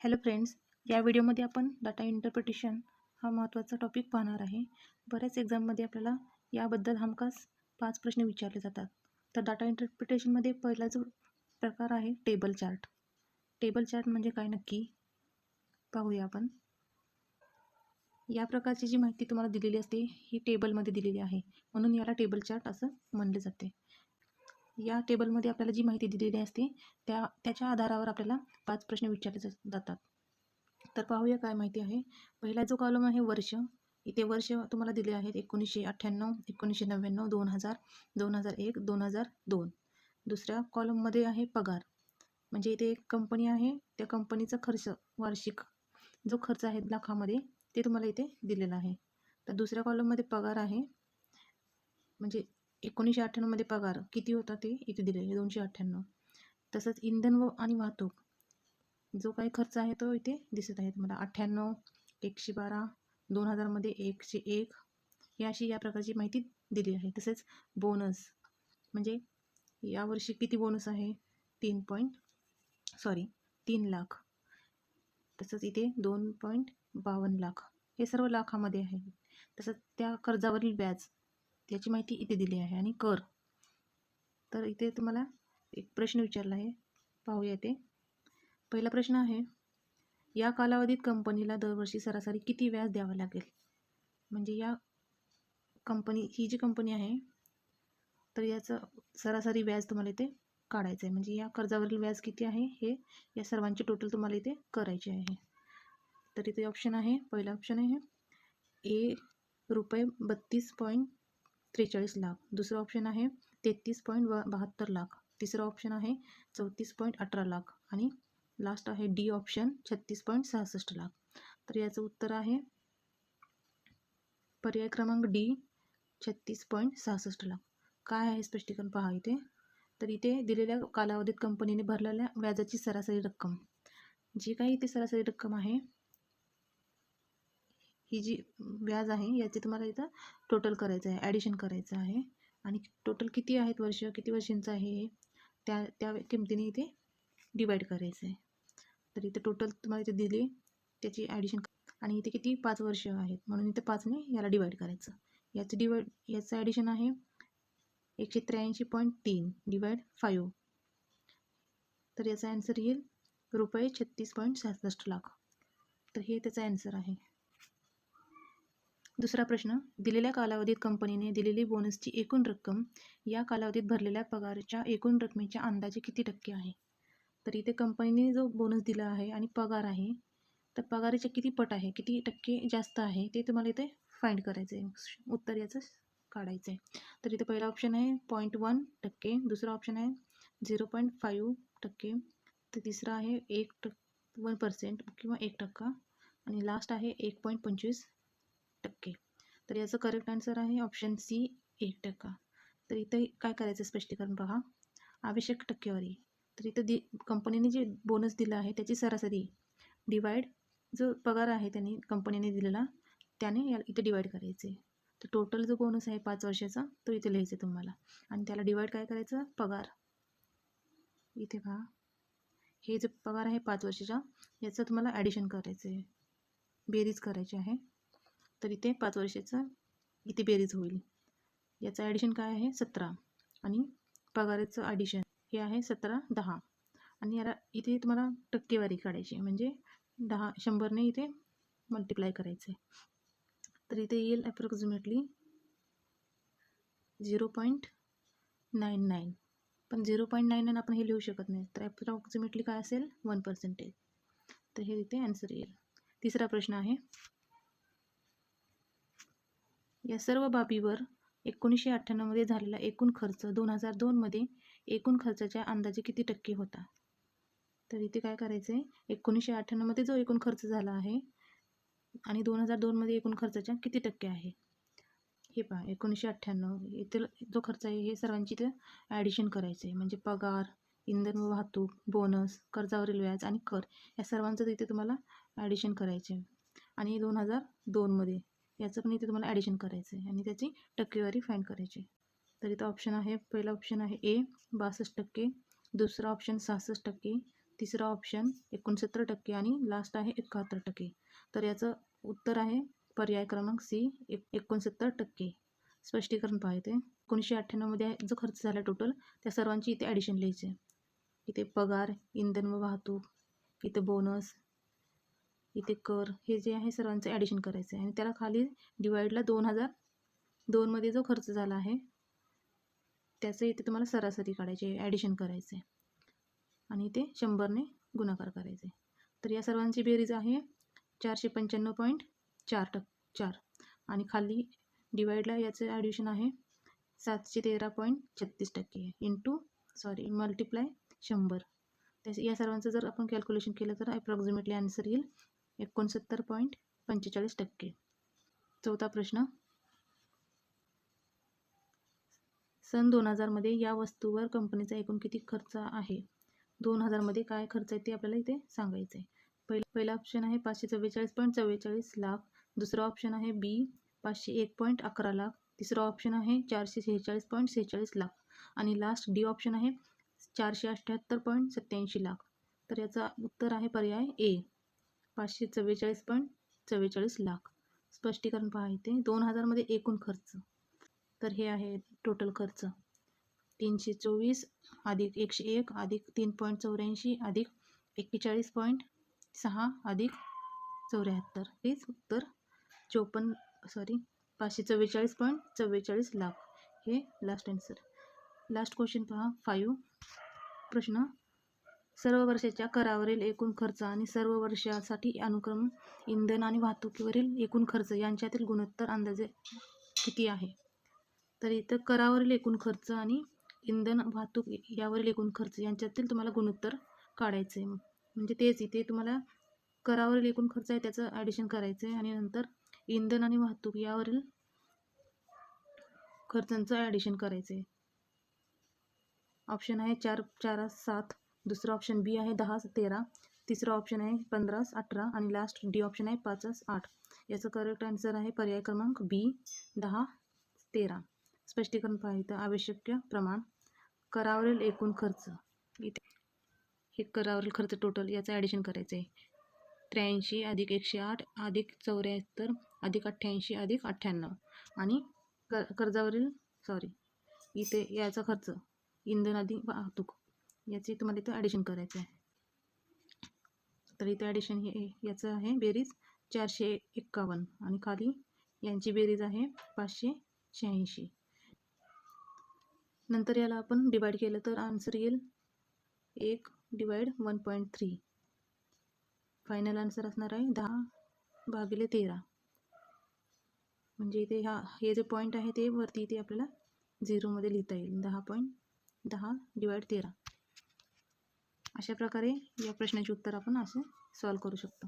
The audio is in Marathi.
हॅलो फ्रेंड्स, या व्हिडिओमध्ये आपण डाटा इंटरप्रिटेशन हा महत्त्वाचा टॉपिक पाहणार आहे. बऱ्याच एक्झाममध्ये आपल्याला याबद्दल हमखास 5 प्रश्न विचारले जातात. तर डाटा इंटरप्रिटेशनमध्ये पहिला जो प्रकार आहे टेबल चार्ट. टेबल चार्ट म्हणजे काय नक्की पाहूया आपण. या प्रकारची जी माहिती तुम्हाला दिलेली असते ही टेबलमध्ये दिलेली आहे, म्हणून याला टेबल चार्ट असं म्हणले जाते. या टेबलमध्ये आपल्याला जी माहिती दिलेली असते त्याच्या आधारावर आपल्याला 5 प्रश्न विचारले जातात. तर पाहूया काय माहिती आहे. पहिला जो कॉलम आहे वर्ष, इथे वर्ष तुम्हाला दिले आहेत 1998, 1999, 2000, 2001, 2002. दुसऱ्या कॉलममध्ये आहे पगार, म्हणजे इथे एक कंपनी आहे, त्या कंपनीचा खर्च वार्षिक जो खर्च आहे लाखामध्ये ते तुम्हाला इथे दिलेला आहे. तर दुसऱ्या कॉलममध्ये पगार आहे, म्हणजे 1998मध्ये पगार किती होता ते इथे दिलेले 298. तसंच इंधन आणि वाहतूक जो काही खर्च आहे तो इथे दिसत आहे तुम्हाला 98, 112, 2000मध्ये 101 ही अशी या प्रकारची माहिती दिली आहे. तसेच बोनस, म्हणजे यावर्षी किती बोनस आहे 3 लाख. तसंच इथे 2.52 लाख, हे सर्व लाखामध्ये आहे. तसंच त्या कर्जावरील व्याज त्याची माहिती इथे दिली आहे. आणि कर, तर इथे तुम्हाला एक प्रश्न विचारला आहे, पाहूया ते. पहिला प्रश्न आहे, या कालावधीत कंपनीला दरवर्षी सरासरी किती व्याज द्यावं लागेल. म्हणजे या ही जी कंपनी आहे तर याचं सरासरी व्याज तुम्हाला इथे काढायचं आहे. म्हणजे या कर्जावरील व्याज किती आहे हे या सर्वांचे टोटल तुम्हाला इथे करायचे आहे. तर इथे ऑप्शन आहे, पहिला ऑप्शन आहे ए रुपये 32.43 लाख, दुसरा ऑप्शन आहे 33.72 लाख, तिसरा ऑप्शन आहे 34.18 लाख आणि लास्ट आहे डी ऑप्शन 36.66 लाख. तर याचं उत्तर आहे पर्याय क्रमांक डी 36.66 लाख. काय आहे स्पष्टीकरण पहा इथे. तर इथे दिलेल्या कालावधीत कंपनीने भरलेल्या व्याजाची सरासरी रक्कम, जी काही इथे सरासरी रक्कम आहे, ही जी व्याज आहे याचे तुम्हाला इथं टोटल करायचं आहे, ॲडिशन करायचं आहे. आणि टोटल किती आहेत वर्ष, किती वर्षांचं आहे हे त्या किमतीने इथे डिवाईड करायचं आहे. तर इथे टोटल तुम्हाला इथे दिली त्याची ॲडिशन, आणि इथे किती 5 वर्ष आहेत म्हणून इथे 5ने याला डिवाईड करायचं. याचं ॲडिशन आहे 183.3 डिवाईड 5. तर याचा ॲन्सर येईल रुपये 36.66 लाख. तर हे त्याचा ॲन्सर आहे. दुसरा प्रश्न, दिलेल्या कालावधीत कंपनीने दिलेली बोनसची एकूण रक्कम या कालावधीत भरलेल्या पगाराच्या एकूण रकमेच्या अंदाजे किती टक्के आहे. तर इथे कंपनीने जो बोनस दिला आहे आणि पगार आहे, तर पगाराच्या किती पट आहे, किती टक्के जास्त आहे ते तुम्हाला इथे फाइंड करायचं आहे, उत्तर याचं काढायचं आहे. तर इथे पहिला ऑप्शन आहे 0.1%, दुसरा ऑप्शन आहे 0.5%, तर तिसरा आहे 1% किंवा 1% आणि लास्ट आहे 1.25%. तर याचं करेक्ट आन्सर आहे ऑप्शन सी 1%. तर इथे काय करायचं स्पष्टीकरण पहा. आवश्यक टक्केवारी, तर इथं कंपनीने जे बोनस दिला आहे त्याची सरासरी डिवाईड जो पगार आहे त्यांनी कंपनीने दिलेला त्याने इथे डिवाईड करायचे. तर टोटल जो बोनस आहे 5 वर्षाचा तो इथे लिहायचा तुम्हाला, आणि त्याला डिवाईड काय करायचं, पगार. इथे पहा, हे जे पगार आहे 5 वर्षाचा याचं तुम्हाला ॲडिशन करायचं आहे, बेरीज करायची आहे. तर इथे 5 वर्षाचं इथे बेरीज होईल. याचं ॲडिशन काय आहे 17, आणि पगाराचं ॲडिशन हे आहे 17, 10, आणि याला इथे तुम्हाला टक्केवारी काढायची, म्हणजे 100ने इथे मल्टिप्लाय करायचं आहे. तर इथे येईल ॲप्रॉक्सिमेटली 0.99, पण 0.99 आपण हे लिहू शकत नाही, तर ॲप्रॉक्सिमेटली काय असेल 1%. तर हे इथे ॲन्सर येईल. तिसरा प्रश्न आहे, या सर्व बाबीवर 1998मध्ये झालेला एकूण खर्च 2002मध्ये एकूण खर्चाच्या अंदाजे किती टक्के होता. तर इथे काय करायचं आहे, 1998मध्ये जो एकूण खर्च झाला आहे आणि 2002मध्ये एकूण खर्चाच्या किती टक्के आहे हे पहा. 1998 इथे जो खर्च आहे हे सर्वांची इथे ॲडिशन करायचं आहे, म्हणजे पगार, इंधन व वाहतूक, बोनस, कर्जावरील व्याज आणि कर या सर्वांचं इथे तुम्हाला ॲडिशन करायचे आहे. आणि 2002मध्ये याचं पण इथे तुम्हाला ॲडिशन करायचं आहे आणि त्याची टक्केवारी फाइंड करायची. तर इथं ऑप्शन आहे, पहिला ऑप्शन आहे ए 62%, दुसरा ऑप्शन 66%, तिसरा ऑप्शन 69% आणि लास्ट आहे 71%. तर याचं उत्तर आहे पर्याय क्रमांक सी 69%. स्पष्टीकरण पाहायचे 1998मध्ये जो खर्च झाला टोटल त्या सर्वांची इथे ॲडिशन लिहायचे. इथे पगार, इंधन व वाहतूक, इथे बोनस, इथे कर, हे जे आहे सर्वांचं ॲडिशन करायचं आहे आणि त्याला खाली डिवाइडला 2002 मध्ये जो खर्च झाला आहे त्याचं इथे तुम्हाला सरासरी काढायचे, ॲडिशन करायचे आणि ते 100ने गुणाकार करायचे. तर या सर्वांची बेरीज आहे 495.4 आणि खाली डिवाइडला याचं ॲडिशन आहे 713.36% मल्टिप्लाय 100. या सर्वांचं जर आपण कॅल्क्युलेशन केलं तर ॲप्रॉक्सिमेटली आन्सर येईल 69.45%. चौथा प्रश्न, सन 2000 मध्ये या वस्तूवर कंपनीचा एकूण किती खर्च आहे? 2000 मध्ये काय खर्च आहे ते आपल्याला इथे सांगायचं आहे. पहिला ऑप्शन आहे 544.44 लाख, दुसरा ऑप्शन आहे बी 501.11 लाख, तिसरा ऑप्शन आहे 446.46 लाख आणि लास्ट डी ऑप्शन आहे 478.87 लाख. तर याचा उत्तर आहे पर्याय ए 544.44 लाख. स्पष्टीकरण पाहायचे 2000 मध्ये एकूण खर्च, तर हे आहे टोटल खर्च 324 अधिक 101 अधिक 3.84 अधिक 41.6 अधिक 74. हेच उत्तर 544.44 लाख हे लास्ट आन्सर. लास्ट क्वेश्चन पहा 5. प्रश्न, सर्व वर्षाच्या करावरील एकूण खर्च आणि सर्व वर्षासाठी अनुक्रम इंधन आणि वाहतुकीवरील एकूण खर्च यांच्यातील गुणोत्तर अंदाजे किती आहे? तर इथं करावरील एकूण खर्च आणि इंधन वाहतूक यावरील एकूण खर्च यांच्यातील तुम्हाला गुणोत्तर काढायचं आहे. म्हणजे तेच इथे तुम्हाला करावरील एकूण खर्च आहे त्याचं ॲडिशन करायचं आहे आणि नंतर इंधन आणि वाहतूक यावरील खर्चांचं ॲडिशन करायचं आहे. ऑप्शन आहे 4-4-7, दुसरा ऑप्शन बी आहे 10-13, तिसरा ऑप्शन आहे 15-18 आणि लास्ट डी ऑप्शन आहे 5-8. याचं करेक्ट आन्सर आहे पर्याय क्रमांक बी 10-13. स्पष्टीकरण पाहिजे आवश्यक प्रमाण करावरील एकूण खर्च, इथे हे करावरील खर्च टोटल याचं ॲडिशन करायचं आहे 83 अधिक 108 अधिक 74 अधिक 88 अधिक 98 आणि कर्जावरील इथे याचा खर्च इंधन अधिक वाहतूक याचे तुम्हाला इथं ॲडिशन करायचं आहे. तर इथं ॲडिशन हे याचं आहे बेरीज 451 आणि खाली यांची बेरीज आहे 586. नंतर याला आपण डिवाइड केलं तर आन्सर येईल 1/1.3. फायनल आन्सर असणार आहे 10/13. म्हणजे इथे हे जे पॉईंट आहे ते वरती इथे आपल्याला 0मध्ये लिहिता येईल 10/10/13. अशा प्रकारे या प्रश्नाचे उत्तर आपण असं सॉल्व करू शकतो.